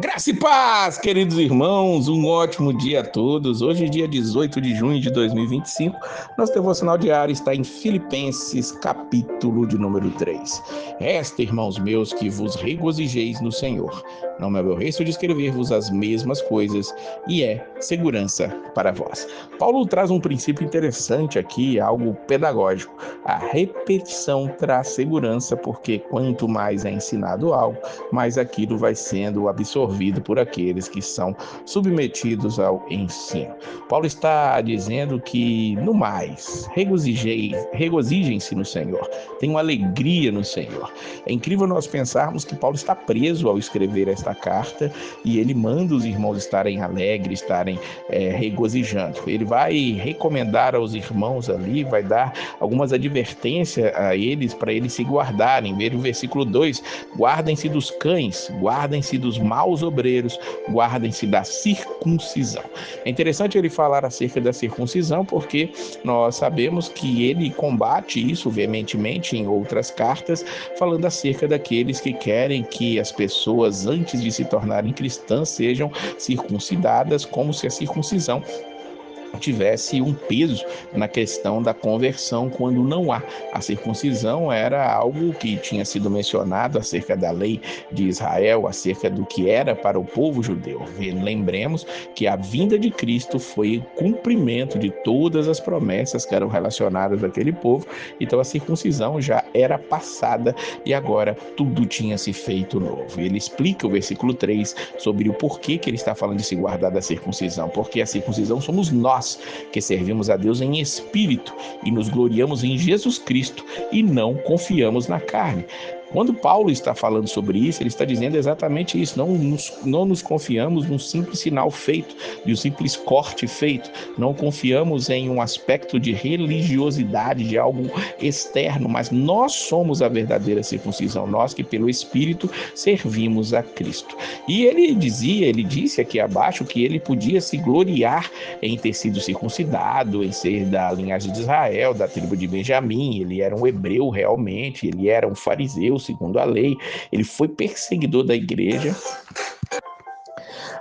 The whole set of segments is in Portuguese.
Graça e paz, queridos irmãos, um ótimo dia a todos. Hoje, dia 18 de junho de 2025, nosso devocional diário está em Filipenses, capítulo de número 3. Resta, irmãos meus, que vos regozijeis no Senhor. Não me aborreço de escrever-vos as mesmas coisas, e é segurança para vós. Paulo traz um princípio interessante aqui, algo pedagógico. A repetição traz segurança, porque quanto mais é ensinado algo, mais aquilo vai sendo absorvido por aqueles que são submetidos ao ensino. Paulo está dizendo que, no mais, regozijem-se no Senhor, tenham alegria no Senhor. É incrível nós pensarmos que Paulo está preso ao escrever esta carta e ele manda os irmãos estarem alegres, estarem regozijando. Ele vai recomendar aos irmãos ali, vai dar algumas advertências a eles para eles se guardarem. Veja o versículo 2: guardem-se dos cães, guardem-se dos maus obreiros, guardem-se da circuncisão. É interessante ele falar acerca da circuncisão, porque nós sabemos que ele combate isso veementemente em outras cartas, falando acerca daqueles que querem que as pessoas, antes de se tornarem cristãs, sejam circuncidadas, como se a circuncisão tivesse um peso na questão da conversão, quando não há. A circuncisão era algo que tinha sido mencionado acerca da lei de Israel, acerca do que era para o povo judeu. Lembremos que a vinda de Cristo foi o cumprimento de todas as promessas que eram relacionadas àquele povo, então a circuncisão já era passada e agora tudo tinha se feito novo. Ele explica o versículo 3 sobre o porquê que ele está falando de se guardar da circuncisão, porque a circuncisão somos nós que servimos a Deus em espírito e nos gloriamos em Jesus Cristo e não confiamos na carne. Quando Paulo está falando sobre isso, ele está dizendo exatamente isso. Não nos confiamos num simples sinal feito, de um simples corte feito. Não confiamos em um aspecto de religiosidade, de algo externo, mas nós somos a verdadeira circuncisão, nós que pelo Espírito servimos a Cristo. E ele disse aqui abaixo que ele podia se gloriar em ter sido circuncidado, em ser da linhagem de Israel, da tribo de Benjamim. Ele era um hebreu realmente, ele era um fariseu segundo a lei, ele foi perseguidor da igreja,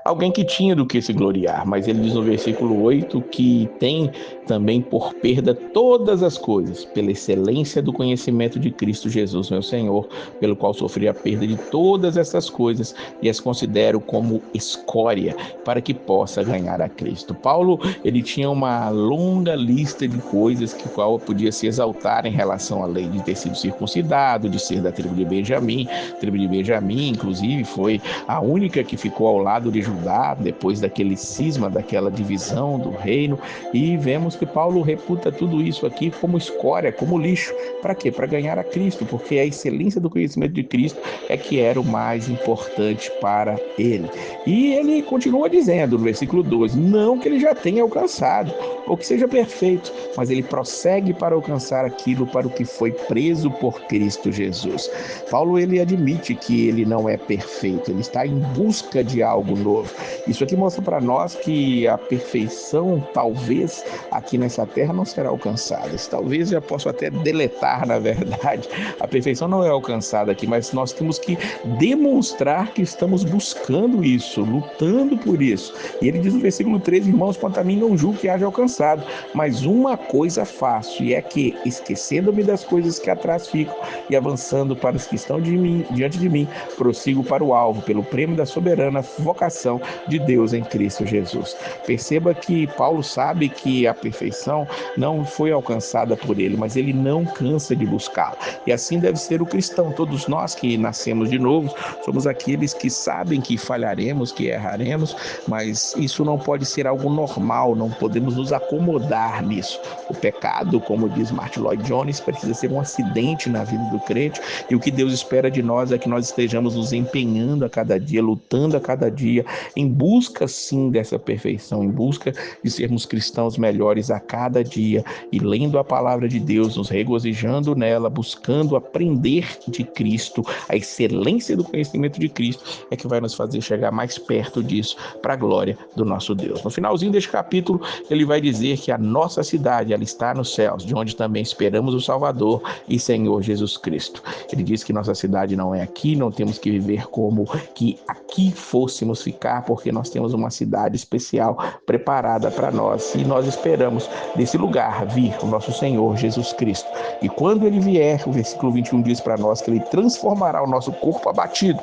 alguém que tinha do que se gloriar, mas ele diz no versículo 8 que tem também por perda todas as coisas, pela excelência do conhecimento de Cristo Jesus, meu Senhor, pelo qual sofri a perda de todas essas coisas e as considero como escória, para que possa ganhar a Cristo. Paulo, ele tinha uma longa lista de coisas que o qual podia se exaltar em relação à lei de ter sido circuncidado, de ser da tribo de Benjamim. A tribo de Benjamim, inclusive, foi a única que ficou ao lado de Judá, depois daquele cisma, daquela divisão do reino, e vemos que Paulo reputa tudo isso aqui como escória, como lixo. Para quê? Para ganhar a Cristo, porque a excelência do conhecimento de Cristo é que era o mais importante para ele. E ele continua dizendo no versículo 12, não que ele já tenha alcançado, ou que seja perfeito, mas ele prossegue para alcançar aquilo para o que foi preso por Cristo Jesus. Paulo, ele admite que ele não é perfeito, ele está em busca de algo novo. Isso aqui mostra para nós que a perfeição, talvez, aqui nessa terra não será alcançada. Talvez já posso até deletar, na verdade. A perfeição não é alcançada aqui, mas nós temos que demonstrar que estamos buscando isso, lutando por isso. E ele diz no versículo 13, irmãos, quanto a mim não julgo que haja alcançado, mas uma coisa faço, e é que, esquecendo-me das coisas que atrás ficam e avançando para os que estão diante de mim, prossigo para o alvo, pelo prêmio da soberana vocação de Deus em Cristo Jesus. Perceba que Paulo sabe que a perfeição não foi alcançada por ele, mas ele não cansa de buscá-la. E assim deve ser o cristão. Todos nós que nascemos de novo, somos aqueles que sabem que falharemos, que erraremos, mas isso não pode ser algo normal, não podemos nos acomodar nisso. O pecado, como diz Martin Lloyd Jones, precisa ser um acidente na vida do crente, e o que Deus espera de nós é que nós estejamos nos empenhando a cada dia, lutando a cada dia, em busca sim dessa perfeição, em busca de sermos cristãos melhores a cada dia, e lendo a palavra de Deus, nos regozijando nela, buscando aprender de Cristo. A excelência do conhecimento de Cristo é que vai nos fazer chegar mais perto disso, para a glória do nosso Deus. No finalzinho deste capítulo, ele vai dizer que a nossa cidade ela está nos céus, de onde também esperamos o Salvador e Senhor Jesus Cristo. Ele diz que nossa cidade não é aqui, não temos que viver como que aqui fôssemos ficar, porque nós temos uma cidade especial preparada para nós e nós esperamos desse lugar vir o nosso Senhor Jesus Cristo. E quando ele vier, o versículo 21 diz para nós que ele transformará o nosso corpo abatido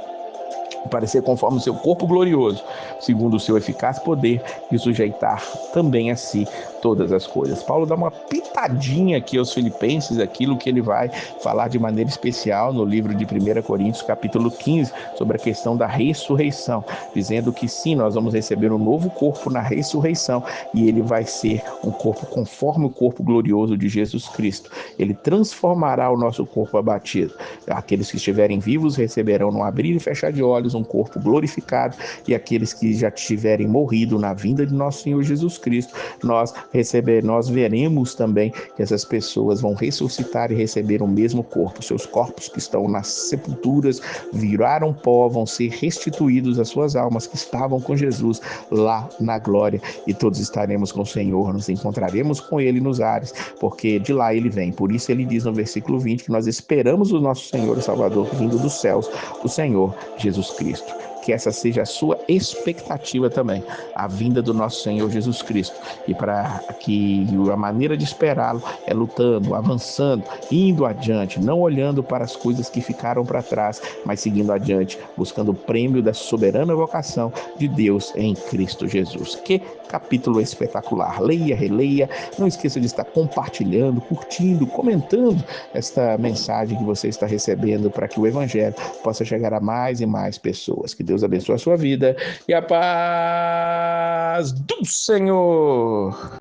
parecer conforme o seu corpo glorioso, segundo o seu eficaz poder, e sujeitar também a si todas as coisas. Paulo dá uma pitadinha aqui aos filipenses, aquilo que ele vai falar de maneira especial no livro de 1 Coríntios, capítulo 15, sobre a questão da ressurreição, dizendo que sim, nós vamos receber um novo corpo na ressurreição, e ele vai ser um corpo conforme o corpo glorioso de Jesus Cristo. Ele transformará o nosso corpo abatido. Aqueles que estiverem vivos receberão no abrir e fechar de olhos um corpo glorificado, e aqueles que já tiverem morrido na vinda de nosso Senhor Jesus Cristo, nós veremos também que essas pessoas vão ressuscitar e receber o mesmo corpo. Seus corpos que estão nas sepulturas viraram pó, vão ser restituídos às suas almas que estavam com Jesus lá na glória, e todos estaremos com o Senhor, nos encontraremos com ele nos ares, porque de lá ele vem. Por isso ele diz no versículo 20 que nós esperamos o nosso Senhor e Salvador vindo dos céus, o Senhor Jesus Cristo. Que essa seja a sua expectativa também, a vinda do nosso Senhor Jesus Cristo. E para que a maneira de esperá-lo é lutando, avançando, indo adiante, não olhando para as coisas que ficaram para trás, mas seguindo adiante, buscando o prêmio da soberana vocação de Deus em Cristo Jesus. Que capítulo espetacular! Leia, releia, não esqueça de estar compartilhando, curtindo, comentando esta mensagem que você está recebendo para que o Evangelho possa chegar a mais e mais pessoas. Que Deus abençoe a sua vida e a paz do Senhor.